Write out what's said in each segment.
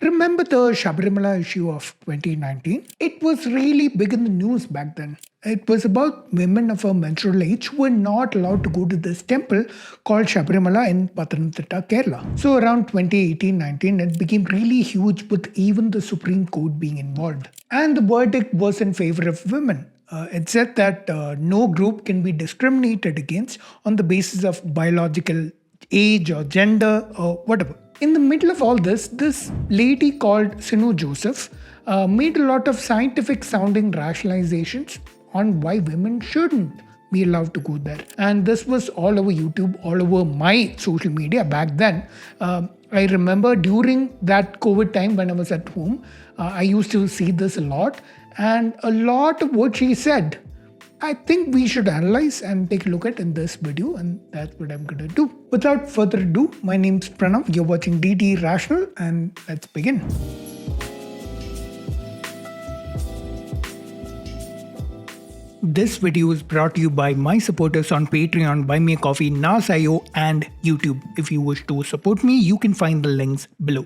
Remember the Sabarimala issue of 2019? It was really big in the news back then. It was about women of a menstrual age who were not allowed to go to this temple called Sabarimala in Pathanamthitta, Kerala. So around 2018-19, it became really huge with even the Supreme Court being involved. And the verdict was in favor of women. It said that no group can be discriminated against on the basis of biological age or gender or whatever. In the middle of all this lady called Sinu Joseph made a lot of scientific sounding rationalizations on why women shouldn't be allowed to go there. And this was all over YouTube, all over my social media back then. I remember during that COVID time when I was at home, I used to see this a lot. And a lot of what she said, I think we should analyze and take a look at in this video, and that's what I'm going to do. Without further ado, my name's Pranav, you're watching DD Rational, and let's begin. This video is brought to you by my supporters on Patreon, Buy Me a Coffee, Nas.io, and YouTube. If you wish to support me, you can find the links below.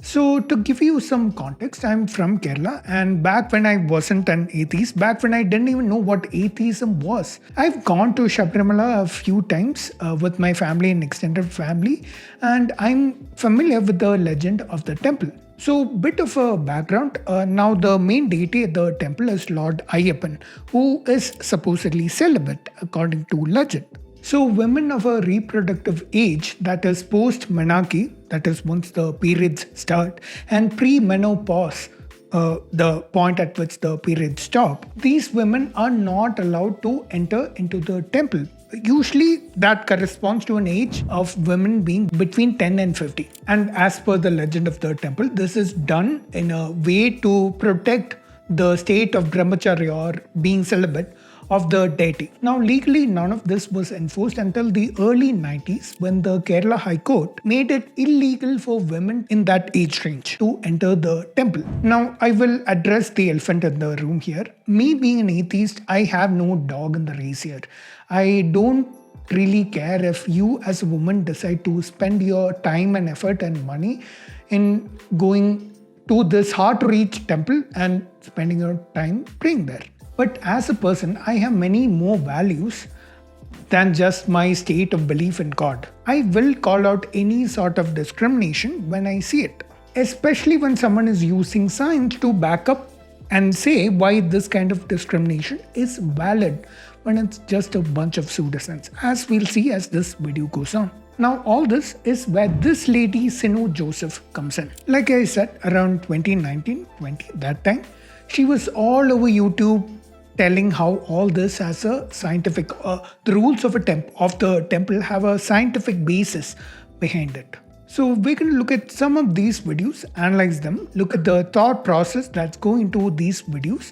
So to give you some context, I'm from Kerala, and back when I wasn't an atheist, back when I didn't even know what atheism was, I've gone to Sabarimala a few times with my family and extended family, and I'm familiar with the legend of the temple. So bit of a background, now the main deity at the temple is Lord Ayyappan, who is supposedly celibate according to legend. So women of a reproductive age, that is post-menarche, that is once the periods start, and pre-menopause, the point at which the periods stop, these women are not allowed to enter into the temple. Usually that corresponds to an age of women being between 10 and 50. And as per the legend of the temple, this is done in a way to protect the state of brahmacharya or being celibate of the deity. Now legally none of this was enforced until the early 90s when the Kerala High Court made it illegal for women in that age range to enter the temple. Now I will address the elephant in the room here. Me being an atheist, I have no dog in the race here. I don't really care if you as a woman decide to spend your time and effort and money in going to this hard to reach temple and spending your time praying there. But as a person, I have many more values than just my state of belief in God. I will call out any sort of discrimination when I see it, especially when someone is using science to back up and say why this kind of discrimination is valid when it's just a bunch of pseudoscience, as we'll see as this video goes on. Now all this is where this lady Sinu Joseph comes in. Like I said, around 2019-20, that time, she was all over YouTube telling how all this has a scientific, the rules of the temple have a scientific basis behind it. So we're going to look at some of these videos, analyze them, look at the thought process that's going into these videos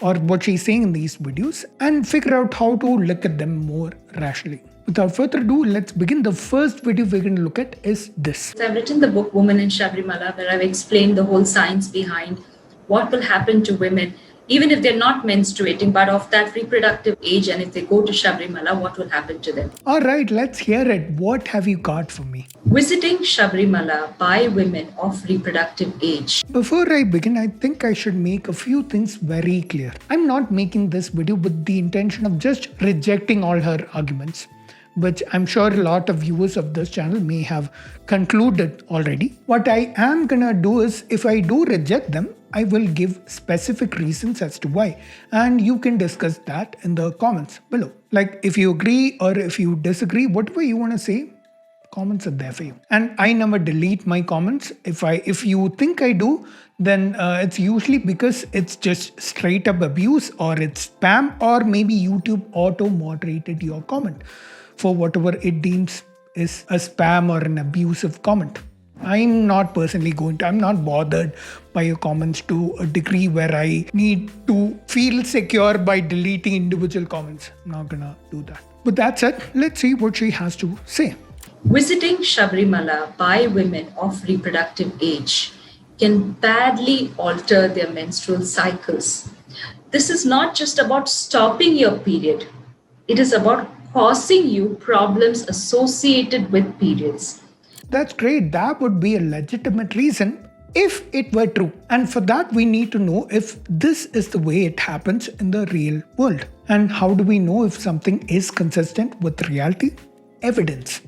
or what she's saying in these videos, and figure out how to look at them more rationally. Without further ado, let's begin. The first video we're going to look at is this. I've written the book Woman in Sabarimala, where I've explained the whole science behind what will happen to women even if they're not menstruating, but of that reproductive age, and if they go to Sabarimala, what will happen to them? All right, let's hear it. What have you got for me? Visiting Sabarimala by women of reproductive age. Before I begin, I think I should make a few things very clear. I'm not making this video with the intention of just rejecting all her arguments, which I'm sure a lot of viewers of this channel may have concluded already. What I am gonna do is, if I do reject them, I will give specific reasons as to why, and you can discuss that in the comments below. Like if you agree or if you disagree, whatever you want to say, comments are there for you. And I never delete my comments. If you think I do, then it's usually because it's just straight up abuse, or it's spam, or maybe YouTube auto moderated your comment for whatever it deems is a spam or an abusive comment. I'm not bothered by your comments to a degree where I need to feel secure by deleting individual comments. I'm not gonna do that. With that said, let's see what she has to say. Visiting Sabarimala by women of reproductive age can badly alter their menstrual cycles. This is not just about stopping your period. It is about causing you problems associated with periods. That's great. That would be a legitimate reason. if it were true. And for that, we need to know if this is the way it happens in the real world. And how do we know if something is consistent with reality? Evidence.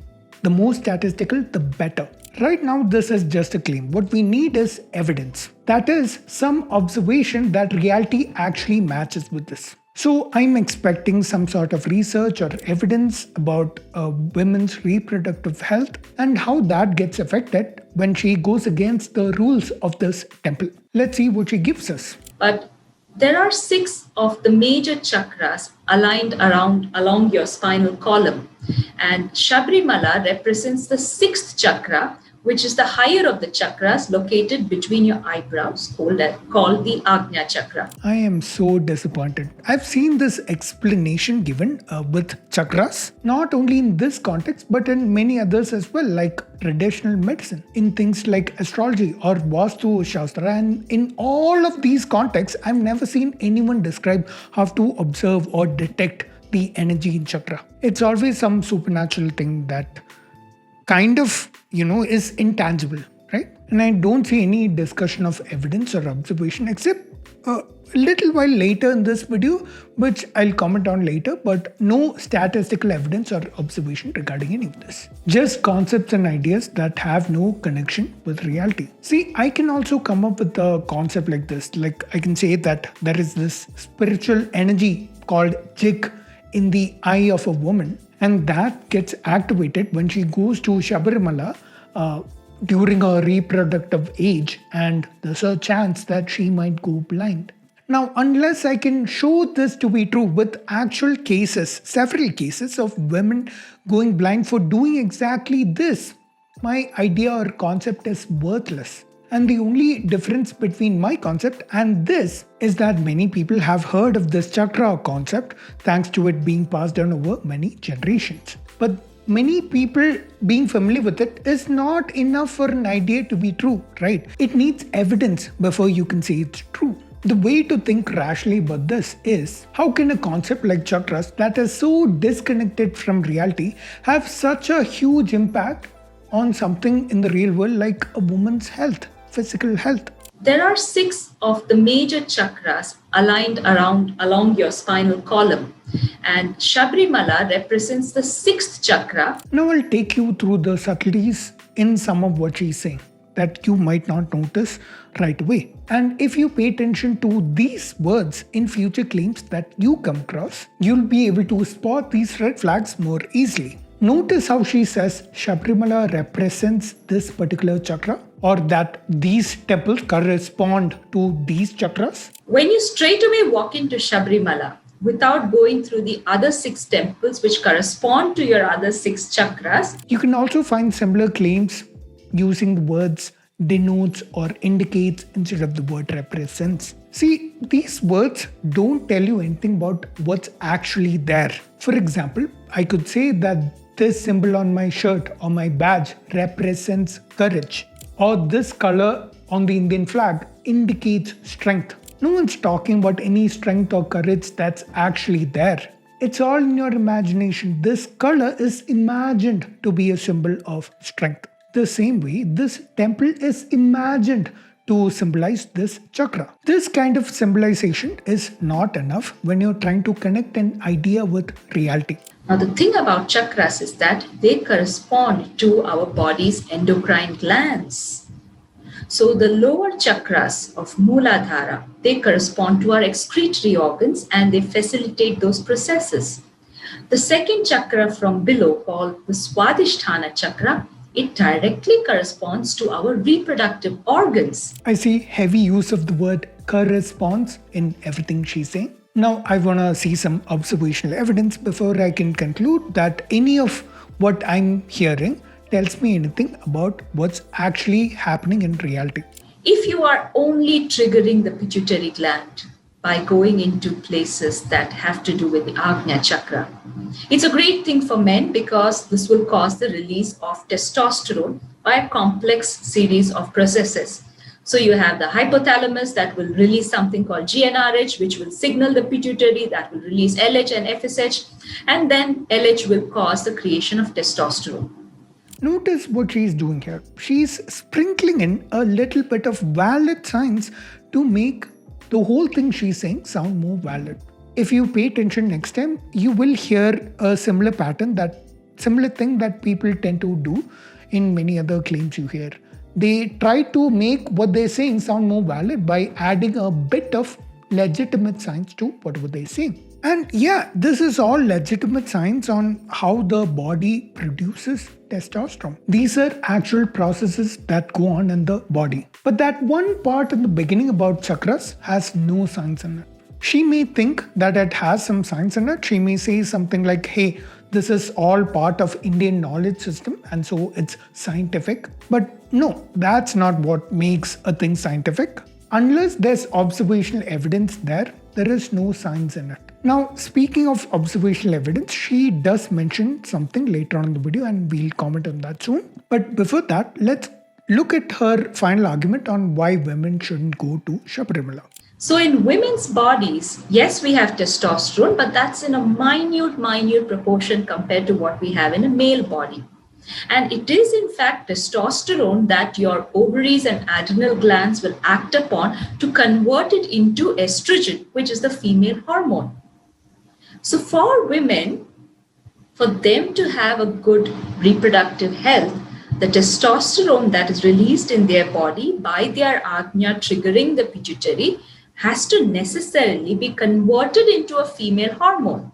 The more statistical, the better. Right now, this is just a claim. What we need is evidence. That is, some observation that reality actually matches with this. So I'm expecting some sort of research or evidence about women's reproductive health and how that gets affected when she goes against the rules of this temple. Let's see what she gives us. But there are 6 of the major chakras aligned along your spinal column. And Sabarimala represents the 6th chakra, which is the higher of the chakras located between your eyebrows, called the Agnya chakra. I am so disappointed. I've seen this explanation given with chakras, not only in this context, but in many others as well, like traditional medicine, in things like astrology or Vastu Shastra. And in all of these contexts, I've never seen anyone describe how to observe or detect the energy in chakra. It's always some supernatural thing that kind of, is intangible, right? And I don't see any discussion of evidence or observation except a little while later in this video, which I'll comment on later, but no statistical evidence or observation regarding any of this. Just concepts and ideas that have no connection with reality. See, I can also come up with a concept like this. Like I can say that there is this spiritual energy called jig in the eye of a woman, and that gets activated when she goes to Sabarimala during her reproductive age, and there's a chance that she might go blind. Now, unless I can show this to be true with actual cases, several cases of women going blind for doing exactly this, my idea or concept is worthless. And the only difference between my concept and this is that many people have heard of this chakra concept thanks to it being passed down over many generations. But many people being familiar with it is not enough for an idea to be true, right? It needs evidence before you can say it's true. The way to think rationally about this is, how can a concept like chakras that is so disconnected from reality have such a huge impact on something in the real world like a woman's health? Physical health. There are 6 of the major chakras aligned along your spinal column, and Sabarimala represents the 6th chakra. Now I'll take you through the subtleties in some of what she's saying that you might not notice right away. And if you pay attention to these words in future claims that you come across, you'll be able to spot these red flags more easily. Notice how she says Sabarimala represents this particular chakra, or that these temples correspond to these chakras. When you straight away walk into Sabarimala without going through the other 6 temples which correspond to your other 6 chakras, you can also find similar claims using the words denotes or indicates instead of the word represents. See, these words don't tell you anything about what's actually there. For example, I could say that this symbol on my shirt or my badge represents courage, or this color on the Indian flag indicates strength. No one's talking about any strength or courage that's actually there. It's all in your imagination. This color is imagined to be a symbol of strength. The same way, this temple is imagined to symbolize this chakra. This kind of symbolization is not enough when you're trying to connect an idea with reality. Now, the thing about chakras is that they correspond to our body's endocrine glands. So the lower chakras of Mooladhara, they correspond to our excretory organs and they facilitate those processes. The second chakra from below, called the Swadhisthana chakra, it directly corresponds to our reproductive organs. I see heavy use of the word corresponds in everything she's saying. Now, I want to see some observational evidence before I can conclude that any of what I'm hearing tells me anything about what's actually happening in reality. If you are only triggering the pituitary gland by going into places that have to do with the Agnya chakra, it's a great thing for men because this will cause the release of testosterone by a complex series of processes. So you have the hypothalamus that will release something called GnRH, which will signal the pituitary, that will release LH and FSH, and then LH will cause the creation of testosterone. Notice what she's doing here. She's sprinkling in a little bit of valid science to make the whole thing she's saying sound more valid. If you pay attention next time, you will hear a similar pattern, that similar thing that people tend to do in many other claims you hear. They try to make what they're saying sound more valid by adding a bit of legitimate science to whatever they're saying. And yeah, this is all legitimate science on how the body produces testosterone. These are actual processes that go on in the body. But that one part in the beginning about chakras has no science in it. She may think that it has some science in it. She may say something like, hey, this is all part of Indian knowledge system and so it's scientific. But no, that's not what makes a thing scientific. Unless there's observational evidence there is no science in it. Now, speaking of observational evidence, she does mention something later on in the video and we'll comment on that soon. But before that, let's look at her final argument on why women shouldn't go to Sabarimala. So in women's bodies, yes, we have testosterone, but that's in a minute proportion compared to what we have in a male body. And it is in fact testosterone that your ovaries and adrenal glands will act upon to convert it into estrogen, which is the female hormone. So for women, for them to have a good reproductive health, the testosterone that is released in their body by their ajna triggering the pituitary has to necessarily be converted into a female hormone.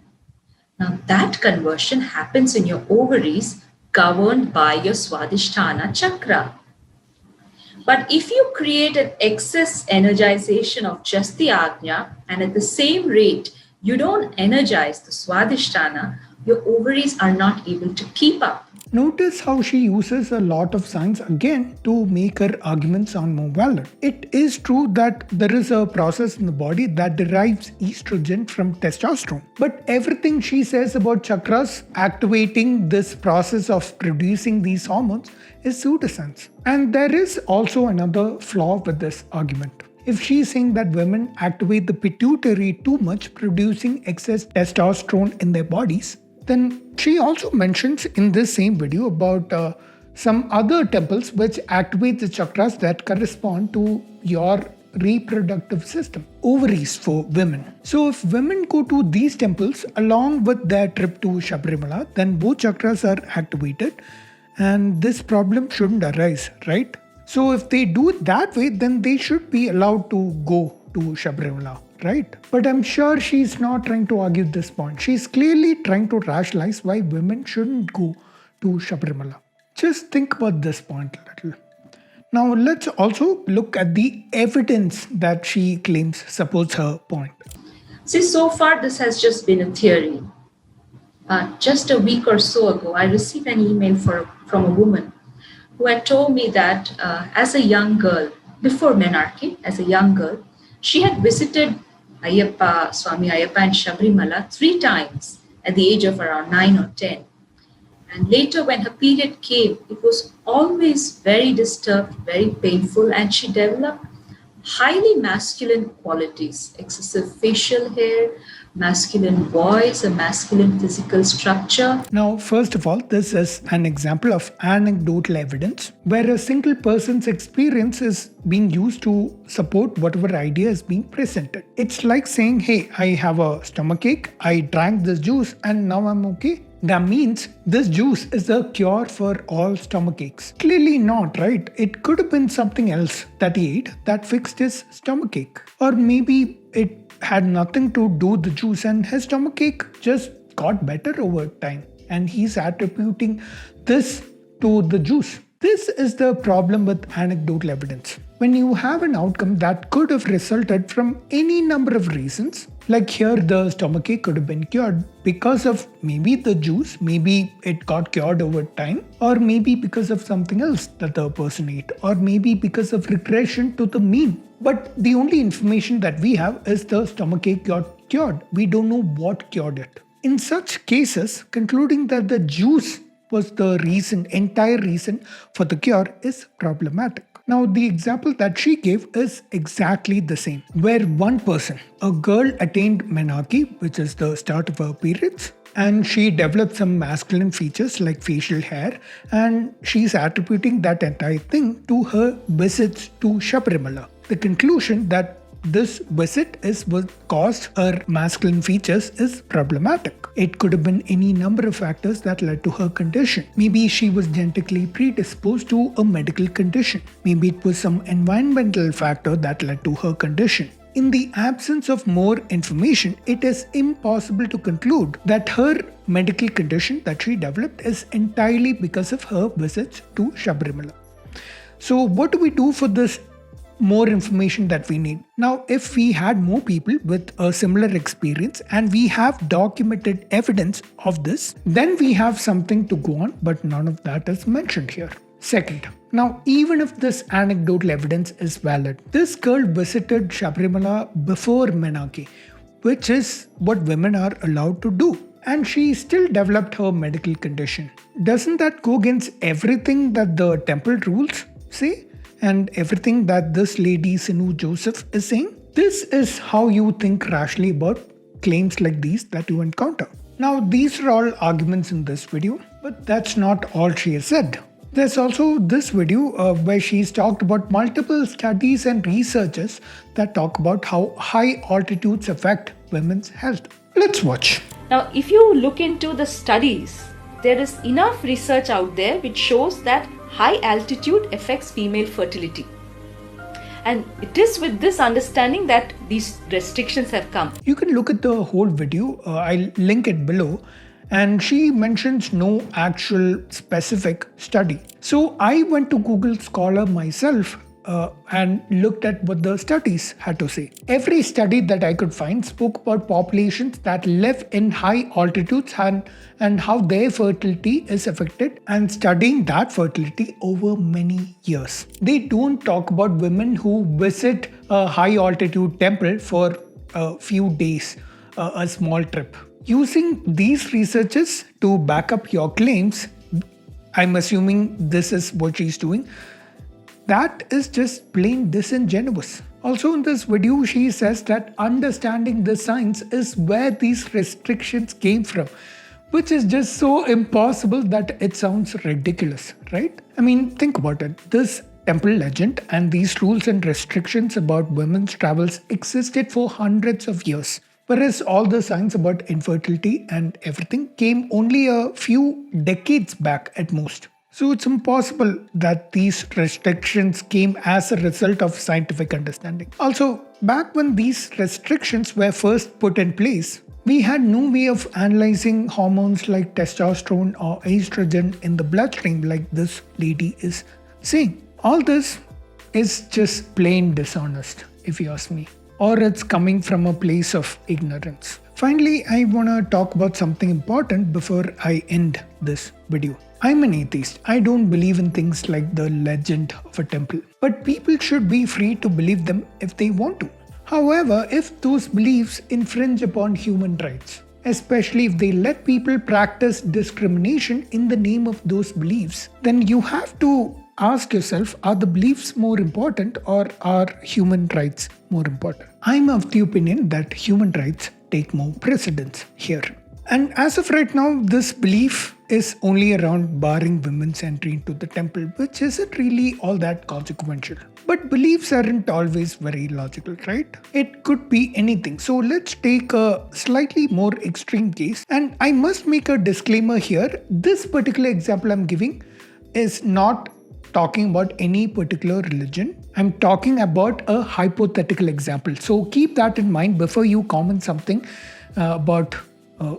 Now that conversion happens in your ovaries, governed by your Swadhisthana chakra. But if you create an excess energization of just the ajna and at the same rate you don't energize the Swadhisthana, your ovaries are not able to keep up. Notice how she uses a lot of science again to make her arguments sound more valid. It is true that there is a process in the body that derives estrogen from testosterone. But everything she says about chakras activating this process of producing these hormones is pseudoscience. And there is also another flaw with this argument. If she's saying that women activate the pituitary too much, producing excess testosterone in their bodies, then she also mentions in this same video about some other temples which activate the chakras that correspond to your reproductive system, ovaries for women. So if women go to these temples along with their trip to Sabarimala, then both chakras are activated and this problem shouldn't arise, right? So if they do it that way, then they should be allowed to go to Sabarimala, right? But I'm sure she's not trying to argue this point. She's clearly trying to rationalize why women shouldn't go to Sabarimala. Just think about this point a little. Now let's also look at the evidence that she claims supports her point. See, so far this has just been a theory. Just a week or so ago, I received an email from a woman who had told me that as a young girl, before menarche, as a young girl, she had visited Swami Ayyappa and Sabarimala 3 times at the age of around 9 or 10. And later when her period came, it was always very disturbed, very painful, and she developed highly masculine qualities, excessive facial hair, masculine voice, a masculine physical structure. Now, first of all, this is an example of anecdotal evidence where a single person's experience is being used to support whatever idea is being presented. It's like saying, hey, I have a stomachache, I drank this juice and now I'm okay. That means this juice is a cure for all stomachaches. Clearly not, right? It could have been something else that he ate that fixed his stomachache. Or maybe it had nothing to do with the juice and his stomachache just got better over time. And he's attributing this to the juice. This is the problem with anecdotal evidence. When you have an outcome that could have resulted from any number of reasons, like here the stomachache could have been cured because of maybe the juice, maybe it got cured over time, or maybe because of something else that the person ate, or maybe because of regression to the mean. But the only information that we have is the stomachache got cured. We don't know what cured it. In such cases, concluding that the juice was the entire reason for the cure is problematic. Now, the example that she gave is exactly the same, where one person, a girl, attained menarche, which is the start of her periods, and she developed some masculine features like facial hair, and she's attributing that entire thing to her visits to Sabarimala. The conclusion that this visit is what caused her masculine features is problematic. It could have been any number of factors that led to her condition. Maybe she was genetically predisposed to a medical condition. Maybe it was some environmental factor that led to her condition. In the absence of more information, it is impossible to conclude that her medical condition that she developed is entirely because of her visits to Sabarimala. So, what do we do for this more information that we need? Now, if we had more people with a similar experience and we have documented evidence of this, then we have something to go on, but none of that is mentioned here. Second, now even if this anecdotal evidence is valid, this girl visited Sabarimala before Menarche, which is what women are allowed to do, and she still developed her medical condition. Doesn't that go against everything that the temple rules say and everything that this lady Sinu Joseph is saying? This is how you think rationally about claims like these that you encounter. Now, these are all arguments in this video, but that's not all she has said. There's also this video where she's talked about multiple studies and researches that talk about how high altitudes affect women's health. Let's watch. Now, if you look into the studies, there is enough research out there which shows that high altitude affects female fertility. And it is with this understanding that these restrictions have come. You can look at the whole video. I'll link it below. And she mentions no actual specific study. So I went to Google Scholar myself and looked at what the studies had to say. Every study that I could find spoke about populations that live in high altitudes and how their fertility is affected, and studying that fertility over many years. They don't talk about women who visit a high altitude temple for a few days, a small trip. Using these researches to back up your claims, I'm assuming this is what she's doing, that is just plain disingenuous. Also in this video, she says that understanding the science is where these restrictions came from, which is just so impossible that it sounds ridiculous, right? I mean, think about it. This temple legend and these rules and restrictions about women's travels existed for hundreds of years. Whereas all the science about infertility and everything came only a few decades back at most. So it's impossible that these restrictions came as a result of scientific understanding. Also, back when these restrictions were first put in place, we had no way of analyzing hormones like testosterone or estrogen in the bloodstream like this lady is saying. All this is just plain dishonest, if you ask me. Or it's coming from a place of ignorance. Finally, I want to talk about something important before I end this video. I'm an atheist. I don't believe in things like the legend of a temple. But people should be free to believe them if they want to. However, if those beliefs infringe upon human rights, especially if they let people practice discrimination in the name of those beliefs, then you have to ask yourself, are the beliefs more important or are human rights more important? I'm of the opinion that human rights take more precedence here. And as of right now, this belief is only around barring women's entry into the temple, which isn't really all that consequential. But beliefs aren't always very logical, right? It could be anything. So let's take a slightly more extreme case. And I must make a disclaimer here. This particular example I'm giving is not talking about any particular religion. I'm talking about a hypothetical example. So keep that in mind before you comment something about a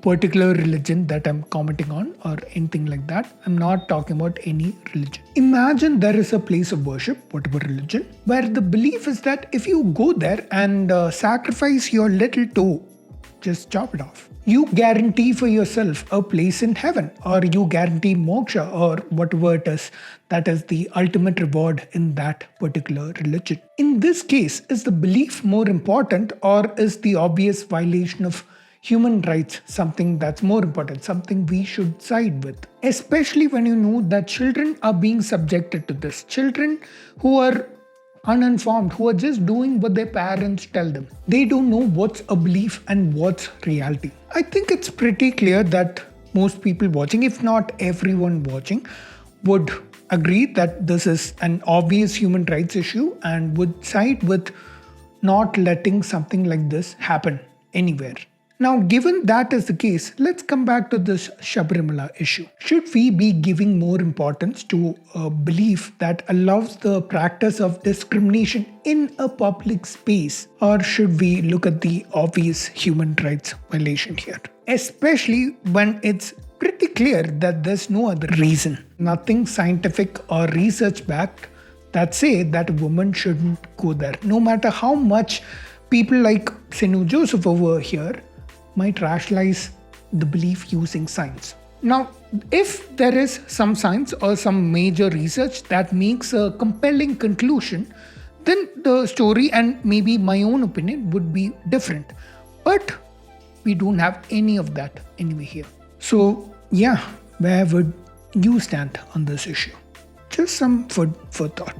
particular religion that I'm commenting on or anything like that. I'm not talking about any religion. Imagine there is a place of worship, whatever religion, where the belief is that if you go there and sacrifice your little toe, just chop it off, you guarantee for yourself a place in heaven, or you guarantee moksha, or whatever it is that is the ultimate reward in that particular religion. In this case, is the belief more important, or is the obvious violation of human rights something that's more important, something we should side with? Especially when you know that children are being subjected to this. Children who are uninformed, who are just doing what their parents tell them. They don't know what's a belief and what's reality. I think it's pretty clear that most people watching, if not everyone watching, would agree that this is an obvious human rights issue and would side with not letting something like this happen anywhere. Now, given that is the case, let's come back to this Sabarimala issue. Should we be giving more importance to a belief that allows the practice of discrimination in a public space, or should we look at the obvious human rights violation here? Especially when it's pretty clear that there's no other reason, nothing scientific or research backed, that say that a woman shouldn't go there, no matter how much people like Sinu Joseph over here might rationalize the belief using science. Now, if there is some science or some major research that makes a compelling conclusion, then the story and maybe my own opinion would be different. But we don't have any of that anyway here. So, yeah, where would you stand on this issue? Just some food for thought.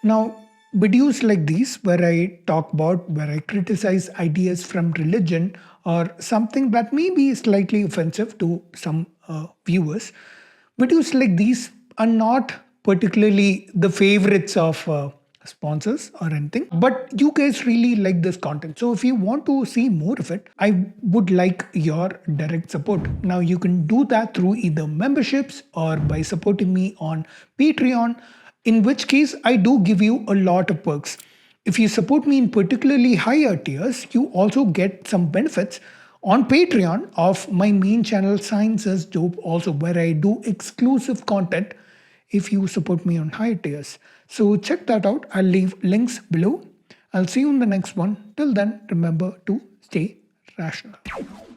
Now, videos like these, where I criticize ideas from religion or something that may be slightly offensive to some viewers, videos like these are not particularly the favorites of sponsors or anything, but you guys really like this content. So if you want to see more of it, I would like your direct support. Now you can do that through either memberships or by supporting me on Patreon, in which case I do give you a lot of perks. If you support me in particularly higher tiers, you also get some benefits on Patreon of my main channel Science is Dope, also where I do exclusive content if you support me on higher tiers. So check that out. I'll leave links below. I'll see you in the next one. Till then, remember to stay rational.